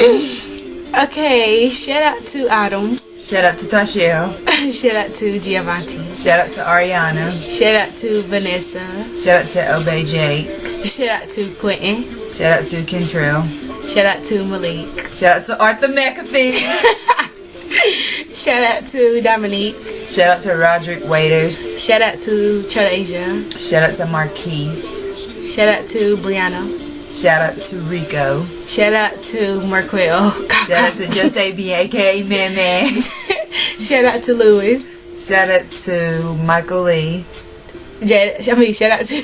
Okay, shout out to Autumn. Shout out to Tashiel. Shout out to Giovanni. Shout out to Ariana. Shout out to Vanessa. Shout out to Obey Jake. Shout out to Quentin. Shout out to Kentrell. Shout out to Malik. Shout out to Arthur McAfee. Shout out to Dominique. Shout out to Roderick Waiters. Shout out to Chadasia. Shout out to Marquise. Shout out to Brianna. Shout out to Rico. Shout out to Marquel. Shout out to Jose B, aka Man. Shout out to Lewis. Shout out to Michael Lee. Shout out to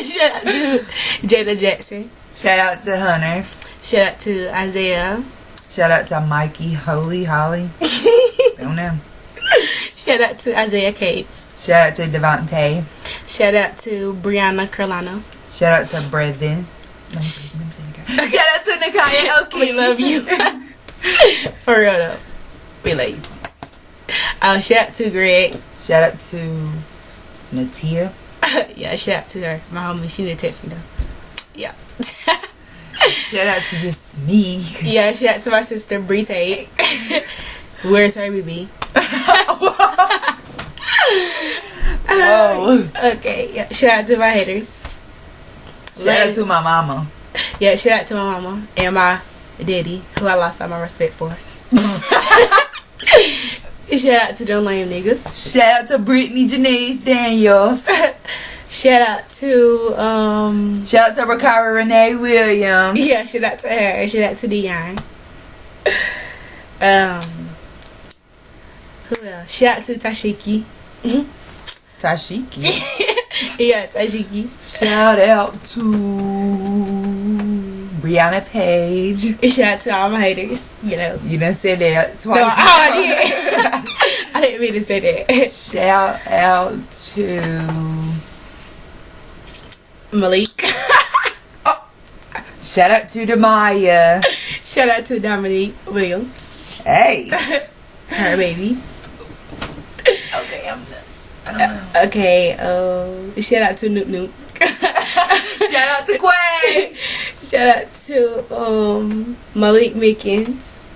shout out to Jada Jackson. Shout out to Hunter. Shout out to Isaiah. Shout out to Mikey Holly. Don't know. Shout out to Isaiah Cates. Shout out to Devontae. Shout out to Brianna Carolina. Shout out to Brethren. Shout out to Nakaya Oki. We love you. For real though. We love you. Shout out to Greg. Shout out to Natia. Yeah, shout out to her. My homie. She need to text me though. Yeah. Shout out to just me. Yeah, shout out to my sister Bree Tate. Where's her baby? Whoa. Okay, yeah. Shout out to my haters. Shout out to my mama. Yeah, shout out to my mama and my daddy, who I lost all my respect for. Shout out to them lame niggas. Shout out to Brittany Janice Daniels. Shout out to Shout out to Rakara Renee Williams. yeah, shout out to her. Shout out to Dion. Who else? Shout out to Tashiki. Tashiki. Yeah, Tashiki. Shout out to Brianna Page. Shout out to all my haters. You know. You done said that twice. No, I didn't. I didn't mean to say that. Shout out to Malik. Shout out to Demaya. Shout out to Dominique Williams. Hey. Her baby. Okay, I don't know. Okay, shout out to Nook Nook. Shout out to Quay. Shout out to Malik Mickens.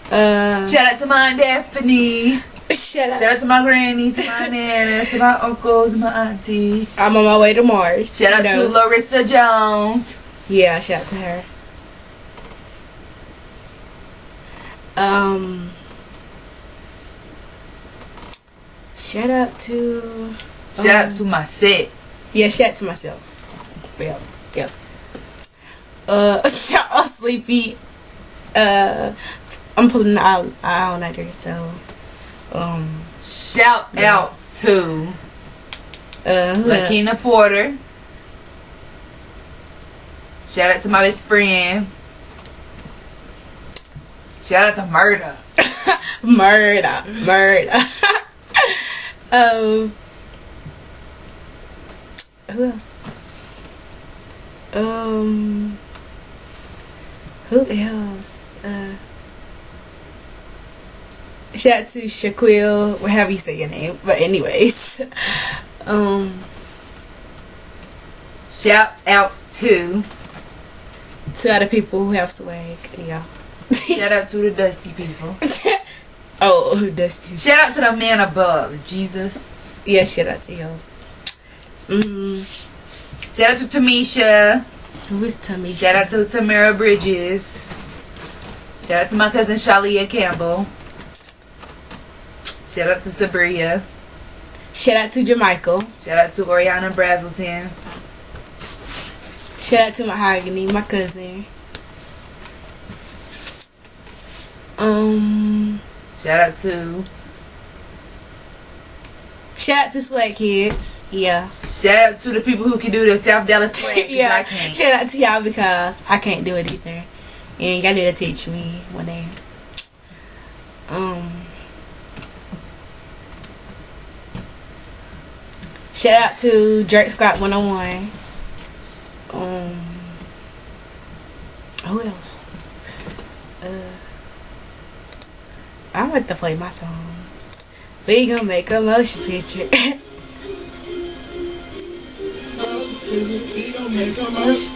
Shout out to my Daphne. Shout Shout out to my granny, to my nanas, to my uncles, my aunties. I'm on my way to Mars. Shout out to Larissa Jones. Yeah, shout out to her. Shout out to Shout out to my set. yeah, shout out to myself. Yep. Shout out Sleepy. I'm pulling the all-nighter, so Shout out to who Lakina Porter. Shout out to my best friend. Shout out to Murder. Murder. Who else? Who else? Shout out to Shaquille, whatever you say your name. But anyways, Shout out to other people who have swag. Yeah. Shout out to the Dusty people. Oh, Dusty. Shout out to the man above, Jesus. Yeah, shout out to you. Shout out to Tamisha. Who is Tommy? Shout out to Tamara Bridges. Shout out to my cousin Shalia Campbell. Shout out to Sabria. Shout out to Jermichael. Shout out to Oriana Brazelton. Shout out to Mahogany, my cousin. Shout out to Swag Kids. Yeah. Shout out to the people who can do the South Dallas swag. Yeah. I can't. Shout out to y'all because I can't do it either. And y'all need to teach me one day. Shout out to Drake Scott 101. Who else? I'm about to play my song. We gonna make a motion picture.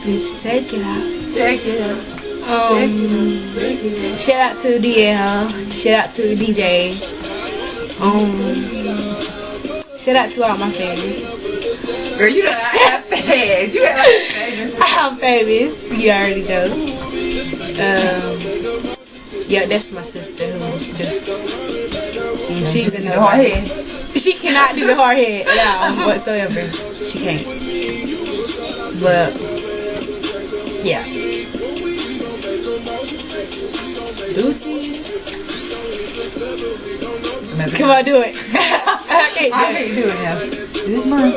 Bitch, take it out. Take it up. Shout out to DL. Shout out to DJ. Shout out to all my fans. Girl, you don't have fans. You have like famous. I'm famous. You already know. Yeah, that's my sister who just she's in the hard head. She cannot do the hard head at all whatsoever. She can't. But yeah. Deuces. Come on, do it. I can't do it now. This is mine.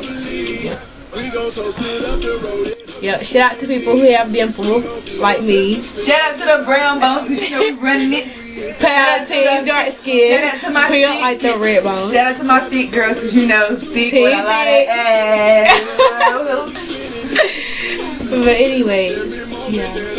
Yeah, shout out to people who have dimples like me. Shout out to the brown bones because you know we running it. Pale team, dark skin. Shout out to my we don't thick. like the red bones. Shout out to my thick girls because you know thick Team with a lot of ass. But anyways, yeah.